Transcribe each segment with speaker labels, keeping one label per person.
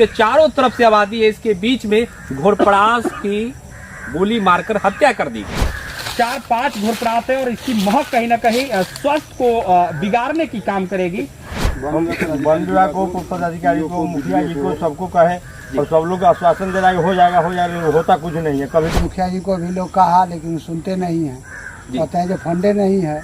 Speaker 1: उसके चारों तरफ से आबादी है, इसके बीच में घोरपड़ास की गोली मारकर हत्या कर दी गई। 4-5 घोरपड़ास है और इसकी महक कहीं ना कहीं स्वास्थ्य को बिगाड़ने की काम करेगी।
Speaker 2: वन विभाग को, पदाधिकारी को, मुखिया जी को, सबको कहे और सब लोग आश्वासन दे रहा है हो जाएगा, होता कुछ नहीं है। कभी
Speaker 3: मुखिया जी को भी लोग कहा लेकिन सुनते नहीं हैं, कहते हैं जो फंडे नहीं है।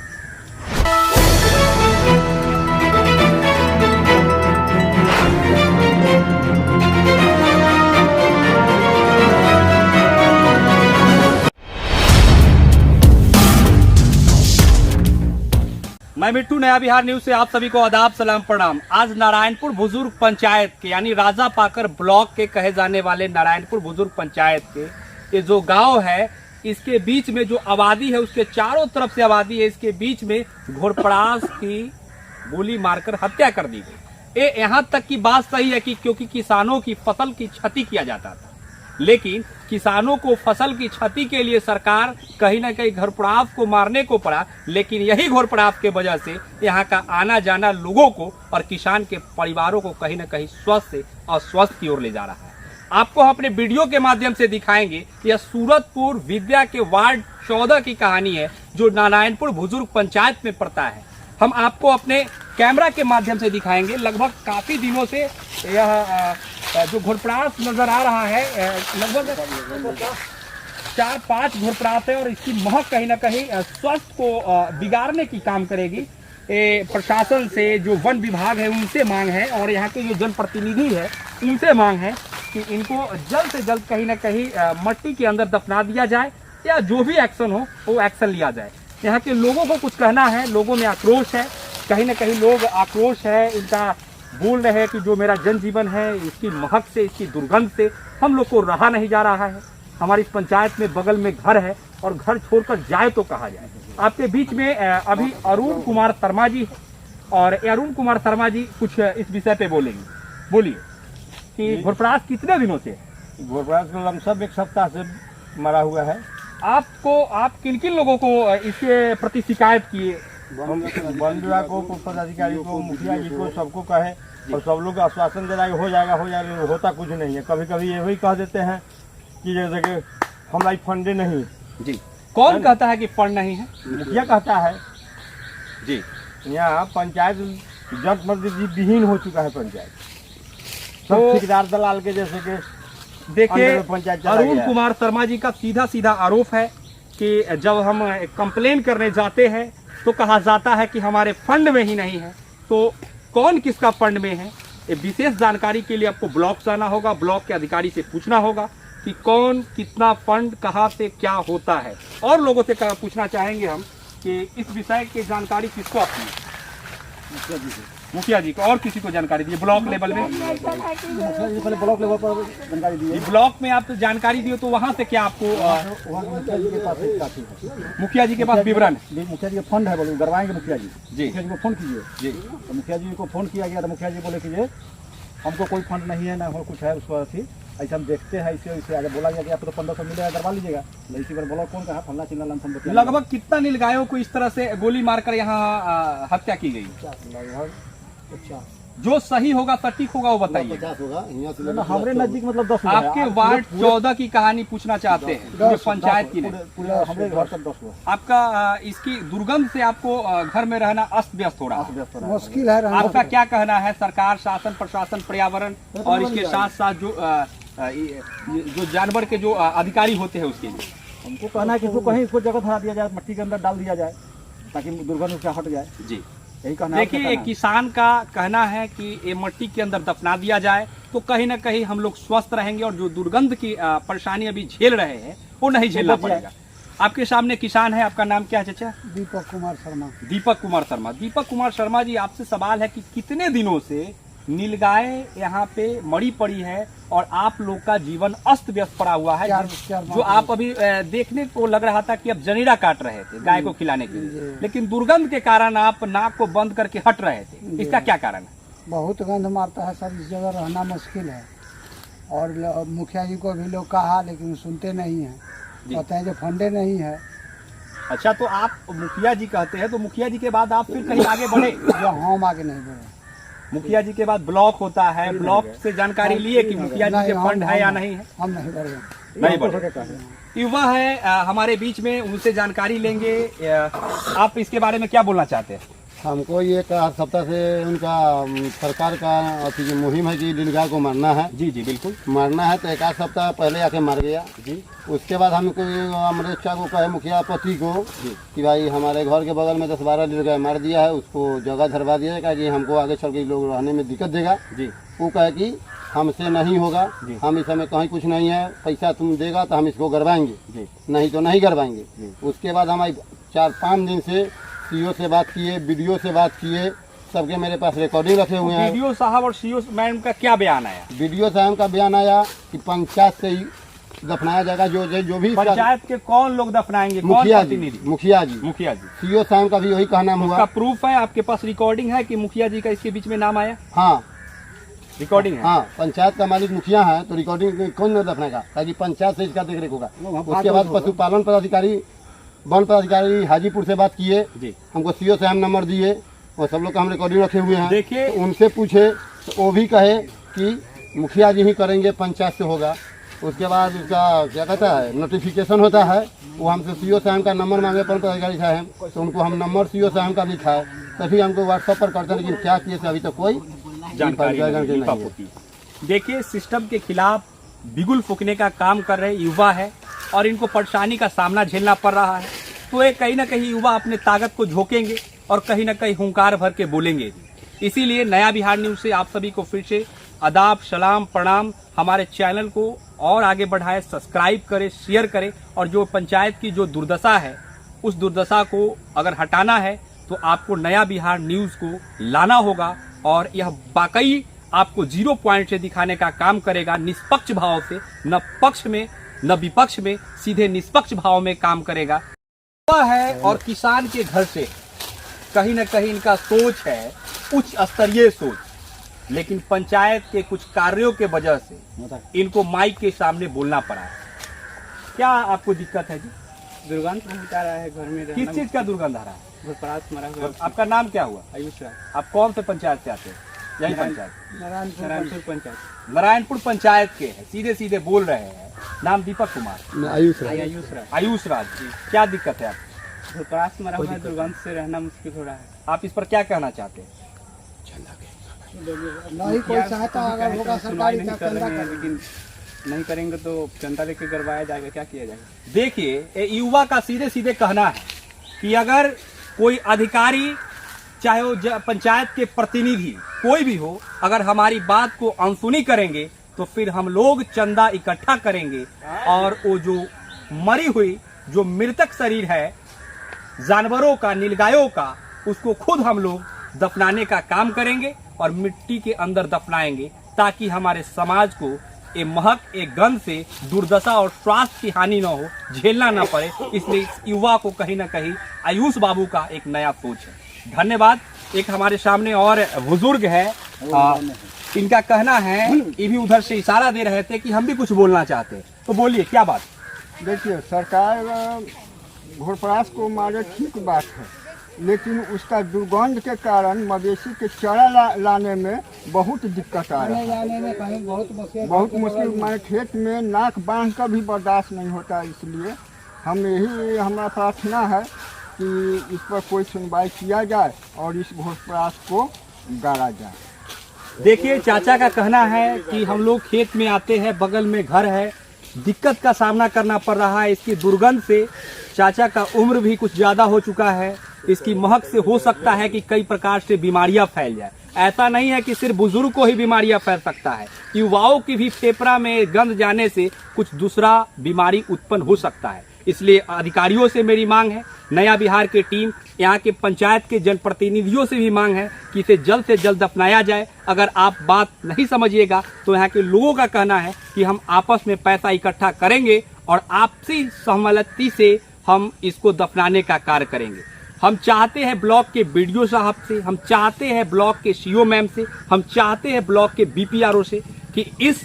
Speaker 1: मैं मिट्टू, नया बिहार न्यूज से आप सभी को आदाब, सलाम, प्रणाम। आज नारायणपुर बुजुर्ग पंचायत के यानी राजा पाकर ब्लॉक के कहे जाने वाले नारायणपुर बुजुर्ग पंचायत के ये जो गांव है, इसके बीच में जो आबादी है, उसके चारों तरफ से आबादी है, इसके बीच में घोरपड़ास की गोली मारकर हत्या कर दी गई। ये यहाँ तक की बात सही है कि क्योंकि किसानों की फसल की क्षति किया जाता था, लेकिन किसानों को फसल की क्षति के लिए सरकार कहीं ना कहीं घोरपड़ास को मारने को पड़ा। लेकिन यही घोरपड़ास के वजह से यहाँ का आना जाना लोगों को और किसान के परिवारों को कहीं ना कहीं स्वस्थ से अस्वस्थ की ओर ले जा रहा है। आपको हम अपने वीडियो के माध्यम से दिखाएंगे। यह सूरतपुर विद्या के वार्ड 14 की कहानी है, जो नारायणपुर बुजुर्ग पंचायत में पड़ता है। हम आपको अपने कैमरा के माध्यम से दिखाएंगे। लगभग काफी दिनों से यह जो घोरपड़ास नजर आ रहा है, लगभग 4-5 घोरपड़ास है और इसकी महक कहीं ना कहीं स्वास्थ्य को बिगाड़ने की काम करेगी। प्रशासन से जो वन विभाग है उनसे मांग है और यहाँ के जो जनप्रतिनिधि है उनसे मांग है कि इनको जल्द से जल्द कहीं ना कहीं मट्टी के अंदर दफना दिया जाए या जो भी एक्शन हो वो एक्शन लिया जाए। यहाँ के लोगों को कुछ कहना है, लोगों में आक्रोश है, कहीं ना कहीं लोग आक्रोश है, इनका बोल रहे हैं कि जो मेरा जनजीवन है इसकी महक से, इसकी दुर्गंध से हम लोग को रहा नहीं जा रहा है। हमारी इस पंचायत में बगल में घर है और घर छोड़कर जाए तो कहा जाए। आपके बीच में अभी अरुण कुमार शर्मा जी और अरुण कुमार शर्मा जी कुछ इस विषय पे बोलेंगे। बोलिए कि घोरपड़ास कितने दिनों से?
Speaker 2: घोरपड़ास को लमसम 1 सप्ताह से मरा हुआ है।
Speaker 1: आप किन किन लोगों को इसके प्रति शिकायत किए?
Speaker 2: वन विभाग को, पदाधिकारी को, मुखिया जी को, सबको कहे और सब लोग आश्वासन दे रहा है हो जाएगा, होता कुछ नहीं है। कभी कभी ये भी कह देते हैं कि जैसे कि हमारी फंडे नहीं
Speaker 1: जी। कौन कहता है कि फंड नहीं है?
Speaker 2: मुखिया कहता है
Speaker 1: जी।
Speaker 2: यहाँ पंचायत जनप्रतिनिधि विहीन हो चुका है। पंचायत सब ठेकेदार दलाल के जैसे कि
Speaker 1: देखिए, अरुण कुमार शर्मा जी का सीधा सीधा आरोप है कि जब हम कंप्लेन करने जाते हैं तो कहा जाता है कि हमारे फंड में ही नहीं है। तो कौन किसका फंड में है, ये विशेष जानकारी के लिए आपको ब्लॉक जाना होगा, ब्लॉक के अधिकारी से पूछना होगा कि कौन कितना फंड कहाँ से क्या होता है। और लोगों से पूछना चाहेंगे हम कि इस विषय की जानकारी किसको आपने? मुखिया जी को और किसी को जानकारी दी? ब्लॉक लेवल में
Speaker 3: ब्लॉक लेवल पर जानकारी दी।
Speaker 1: ब्लॉक में आप जजानकारी दिए तो वहाँ से क्या आपको मुखिया जी के पास विवरण?
Speaker 3: मुखिया जी का फंड है, बोलो करवाएंगे मुखिया जी।
Speaker 1: मुखिया
Speaker 3: जी को फोन कीजिए
Speaker 1: जी।
Speaker 3: तो मुखिया जी को फोन किया गया तो मुखिया जी बोले कीजिए हमको कोई फंड नहीं है, ना हो कुछ है उसको अथी ऐसे हम देखते हैं। इसे आगे बोला गया कि आपको तो 1500 मिलेगा, करवा लीजिएगा। इसी पर ब्लॉक कौन कहा फलना चिल्ला लमसम।
Speaker 1: लगभग कितना नीलगायों को इस तरह से गोली मारकर यहाँ हत्या की गई?
Speaker 3: लगभग 50।
Speaker 1: जो सही होगा, सटीक होगा, वो बताइए।
Speaker 3: 50 होगा हमारे नजदीक, मतलब 10।
Speaker 1: आपके वार्ड 14 की कहानी पूछना चाहते हैं, जो पंचायत की
Speaker 3: हमारे घर तक 10 हुआ।
Speaker 1: आपका इसकी दुर्गंध से आपको घर में रहना अस्त व्यस्त हो रहा है,
Speaker 3: मुश्किल है।
Speaker 1: आपका क्या कहना है? सरकार, शासन, प्रशासन, पर्यावरण और इसके साथ साथ जो जानवर के जो अधिकारी होते हैं उसके लिए
Speaker 3: हमको कहना है कि इसको कहीं इसको जगह हटा दिया जाए, मट्टी के अंदर डाल दिया जाए ताकि दुर्गंध उससे हट जाए।
Speaker 1: जी,
Speaker 3: यही कहना।
Speaker 1: देखिए, किसान का कहना है कि ये मट्टी के अंदर दफना दिया जाए तो कहीं ना कहीं हम लोग स्वस्थ रहेंगे और जो दुर्गंध की परेशानी अभी झेल रहे हैं वो नहीं झेलना पड़ेगा। आपके सामने किसान है, आपका नाम क्या है चाचा?
Speaker 3: दीपक कुमार शर्मा।
Speaker 1: दीपक कुमार शर्मा। दीपक कुमार शर्मा जी, आपसे सवाल है कि कितने दिनों से नीलगाय यहाँ पे मरी पड़ी है और आप लोग का जीवन अस्त व्यस्त पड़ा हुआ है? जो आप अभी देखने को लग रहा था कि आप जनीरा काट रहे थे गाय को खिलाने के लिए, लेकिन दुर्गंध के कारण आप नाक को बंद करके हट रहे थे। इसका क्या कारण है?
Speaker 3: बहुत गंध मारता है सर, इस जगह रहना मुश्किल है। और मुखिया जी को भी लोग कहा लेकिन सुनते नहीं है, कहते हैं जो फंडे नहीं है।
Speaker 1: अच्छा, तो आप मुखिया जी कहते हैं तो मुखिया जी के बाद आप फिर कहीं आगे बढ़े?
Speaker 3: जो हम आगे नहीं बढ़े।
Speaker 1: मुखिया जी के बाद ब्लॉक होता है, ब्लॉक से जानकारी लिए कि मुखिया जी के फंड है या नहीं है?
Speaker 4: हम नहीं बढ़ गए।
Speaker 1: नहीं बढ़े। युवा है हमारे बीच में, उनसे जानकारी लेंगे। आप इसके बारे में क्या बोलना चाहते हैं?
Speaker 5: हमको ये हर सप्ताह से उनका सरकार का अथी मुहिम है कि नीलगाय को मारना है।
Speaker 1: जी जी बिल्कुल
Speaker 5: मारना है, तो एक आध सप्ताह पहले आके मार गया
Speaker 1: जी।
Speaker 5: उसके बाद हमको अमरेश शाह को कहे मुखिया पति को कि भाई हमारे घर के बगल में 10-12 नीलगाय मार दिया है, उसको जगह धरवा दिया है कि हमको आगे चल के लोग रहने में दिक्कत देगा
Speaker 1: जी।
Speaker 5: वो कहे कि हमसे नहीं होगा, हम इस समय कहीं कुछ नहीं है, पैसा तुम देगा तो हम इसको गरवाएंगे, नहीं तो नहीं गरवाएंगे। उसके बाद हमारी 4-5 दिन से सीओ से बात किए, बीडीओ से बात किए, सबके मेरे पास रिकॉर्डिंग रखे हुए हैं।
Speaker 1: बीडीओ साहब और सीओ मैडम का क्या बयान आया?
Speaker 5: बीडीओ साहब का बयान आया कि पंचायत से ही दफनाया जाएगा, जो भी
Speaker 1: पंचायत के कौन लोग दफनाएंगे?
Speaker 5: मुखिया
Speaker 1: कौन
Speaker 5: जी,
Speaker 1: प्रतिनिधि?
Speaker 5: मुखिया जी,
Speaker 1: मुखिया जी।
Speaker 5: सीओ साहब का भी वही कहना हुआ।
Speaker 1: उसका प्रूफ है आपके पास? रिकॉर्डिंग है कि मुखिया जी का इसके बीच में नाम आया?
Speaker 5: हाँ
Speaker 1: रिकॉर्डिंग है।
Speaker 5: हाँ, पंचायत का मालिक मुखिया है, तो रिकॉर्डिंग कौन नहीं दफनाएगा? ताकि पंचायत से इसका देख रेख होगा। उसके बाद पशुपालन पदाधिकारी, वन पदाधिकारी हाजीपुर से बात किए
Speaker 1: जी।
Speaker 5: हमको सीओ साहब नंबर दिए और सब लोग का हम रिकॉर्डिंग रखे हुए हैं।
Speaker 1: देखिए,
Speaker 5: तो उनसे पूछे तो वो भी कहे कि मुखिया जी ही करेंगे, पंचायत से होगा। उसके बाद उसका क्या कहता है नोटिफिकेशन होता है, वो हमसे सीओ साहब का नंबर मांगे वन पदाधिकारी साहब, तो उनको हम नंबर सीओ साहब का लिखा है, तभी हमको व्हाट्सएप पर करते हैं। लेकिन क्या किए से अभी तक कोई
Speaker 1: जानकारी नहीं है। देखिए, सिस्टम के खिलाफ बिगुल फूकने का काम कर रहे युवा है और इनको परेशानी का सामना झेलना पड़ रहा है, तो ये कहीं ना कहीं युवा अपने ताकत को झोंकेंगे और कहीं ना कहीं हुंकार भर के बोलेंगे। इसीलिए नया बिहार न्यूज से आप सभी को फिर से आदाब, सलाम, प्रणाम। हमारे चैनल को और आगे बढ़ाएं, सब्सक्राइब करें, शेयर करें, और जो पंचायत की जो दुर्दशा है उस दुर्दशा को अगर हटाना है तो आपको नया बिहार न्यूज को लाना होगा, और यह वाकई आपको 0 पॉइंट से दिखाने का काम करेगा, निष्पक्ष भाव से, न पक्ष में न विपक्ष में, सीधे निष्पक्ष भाव में काम करेगा। युवा है और किसान के घर से कहीं न कहीं इनका सोच है उच्च स्तरीय सोच, लेकिन पंचायत के कुछ कार्यों के वजह से इनको माइक के सामने बोलना पड़ा है। क्या आपको दिक्कत है जी?
Speaker 6: दुर्गंध पहुंचा रहा है घर में।
Speaker 1: किस चीज का दुर्गंध आ रहा है?
Speaker 6: घुसपैठ मरा हुआ।
Speaker 1: आपका नाम क्या हुआ?
Speaker 6: आयुष राज,
Speaker 1: आप कौन से पंचायत से आते हैं? यही पंचायत
Speaker 6: नारायणपुर पंचायत।
Speaker 1: नारायणपुर पंचायत के हैं, सीधे सीधे बोल रहे हैं। नाम दीपक कुमार।
Speaker 5: आयुष
Speaker 1: आयुष राज जी, क्या दिक्कत है आपको?
Speaker 6: घुसपैठ मरा हुआ है, दुर्गंध से रहना मुश्किल हो रहा है।
Speaker 1: आप इस पर क्या कहना चाहते हैं?
Speaker 4: नहीं कोई सहायता अगर होगा सरकारी
Speaker 6: नहीं कर रहे हैं, लेकिन नहीं करेंगे तो जनता लेके करवाया जाएगा, क्या किया जाएगा?
Speaker 1: देखिए, ये युवा का सीधे सीधे कहना है कि अगर कोई अधिकारी, चाहे वो पंचायत के प्रतिनिधि कोई भी हो, अगर हमारी बात को अनसुनी करेंगे तो फिर हम लोग चंदा इकट्ठा करेंगे और वो जो मरी हुई, जो मृतक शरीर है जानवरों का, नीलगायों का, उसको खुद हम लोग दफनाने का काम करेंगे और मिट्टी के अंदर दफनाएंगे, ताकि हमारे समाज को ये महक, एक गंध से दुर्दशा और स्वास्थ्य की हानि न हो, झेलना न पड़े। इसलिए इस युवा को कहीं ना कहीं आयुष बाबू का एक नया सोच है। धन्यवाद। एक हमारे सामने और बुजुर्ग है, इनका कहना है, ये भी उधर से इशारा दे रहे थे कि हम भी कुछ बोलना चाहते हैं, तो बोलिए क्या बात?
Speaker 7: देखिए, सरकार घोड़परास को मारे ठीक बात है, लेकिन उसका दुर्गंध के कारण मवेशी के चारा लाने में बहुत दिक्कत आ रहा है।
Speaker 4: जाने में कहीं बहुत
Speaker 7: मुश्किल माने खेत में नाक बांध का भी बर्दाश्त नहीं होता। इसलिए हम यही हमारा प्रार्थना है कि इस पर कोई सुनवाई किया जाए और इस घोड़परास को गाड़ा जाए।
Speaker 1: देखिए, चाचा का कहना है कि हम लोग खेत में आते हैं, बगल में घर है, दिक्कत का सामना करना पड़ रहा है इसकी दुर्गंध से। चाचा का उम्र भी कुछ ज्यादा हो चुका है, इसकी महक से हो सकता है कि कई प्रकार से बीमारियां फैल जाए। ऐसा नहीं है कि सिर्फ बुजुर्ग को ही बीमारियां फैल सकता है, युवाओं की भी फेफड़ा में गंध जाने से कुछ दूसरा बीमारी उत्पन्न हो सकता है। इसलिए अधिकारियों से मेरी मांग है, नया बिहार की टीम, यहाँ के पंचायत के जनप्रतिनिधियों से भी मांग है कि इसे जल्द से जल्द दफनाया जाए। अगर आप बात नहीं समझिएगा तो यहाँ के लोगों का कहना है कि हम आपस में पैसा इकट्ठा करेंगे और आपसी सहमति से हम इसको दफनाने का कार्य करेंगे। हम चाहते हैं ब्लॉक के बीडीओ साहब से, हम चाहते हैं ब्लॉक के सीओ मैम से, हम चाहते हैं ब्लॉक के बीपीआरओ से कि इस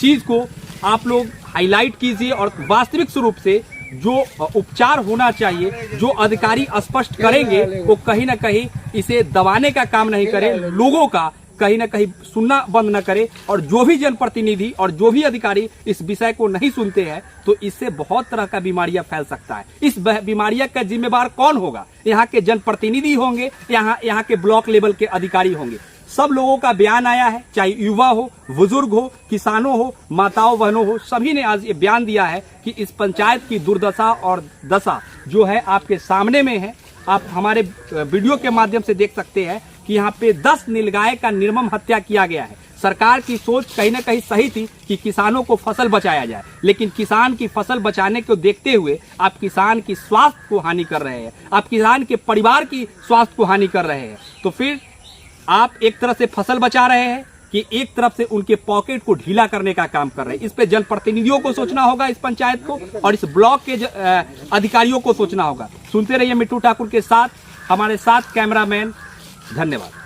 Speaker 1: चीज को आप लोग हाईलाइट कीजिए और वास्तविक स्वरूप से जो उपचार होना चाहिए, जो अधिकारी स्पष्ट करेंगे, वो कहीं ना कहीं इसे दबाने का काम नहीं करें, लोगों का कहीं ना कहीं सुनना बंद न करे, और जो भी जनप्रतिनिधि और जो भी अधिकारी इस विषय को नहीं सुनते हैं तो इससे बहुत तरह का बीमारियां फैल सकता है। इस बीमारियां का जिम्मेवार कौन होगा? यहाँ के जनप्रतिनिधि होंगे, यहाँ के ब्लॉक लेवल के अधिकारी होंगे। सब लोगों का बयान आया है, चाहे युवा हो, बुजुर्ग हो, किसानों हो, माताओं बहनों हो, सभी ने आज ये बयान दिया है कि इस पंचायत की दुर्दशा और दशा जो है आपके सामने में है। आप हमारे वीडियो के माध्यम से देख सकते हैं कि यहाँ पे 10 नीलगाय का निर्मम हत्या किया गया है। सरकार की सोच कहीं ना कहीं सही थी कि किसानों को फसल बचाया जाए, लेकिन किसान की फसल बचाने को देखते हुए आप किसान की स्वास्थ्य को हानि कर रहे हैं, आप किसान के परिवार की स्वास्थ्य को हानि कर रहे हैं। तो फिर आप एक तरफ से फसल बचा रहे हैं कि एक तरफ से उनके पॉकेट को ढीला करने का काम कर रहे हैं। इस पे जनप्रतिनिधियों को सोचना होगा, इस पंचायत को, और इस ब्लॉक के अधिकारियों को सोचना होगा। सुनते रहिए मिट्टू ठाकुर के साथ, हमारे साथ कैमरामैन। धन्यवाद।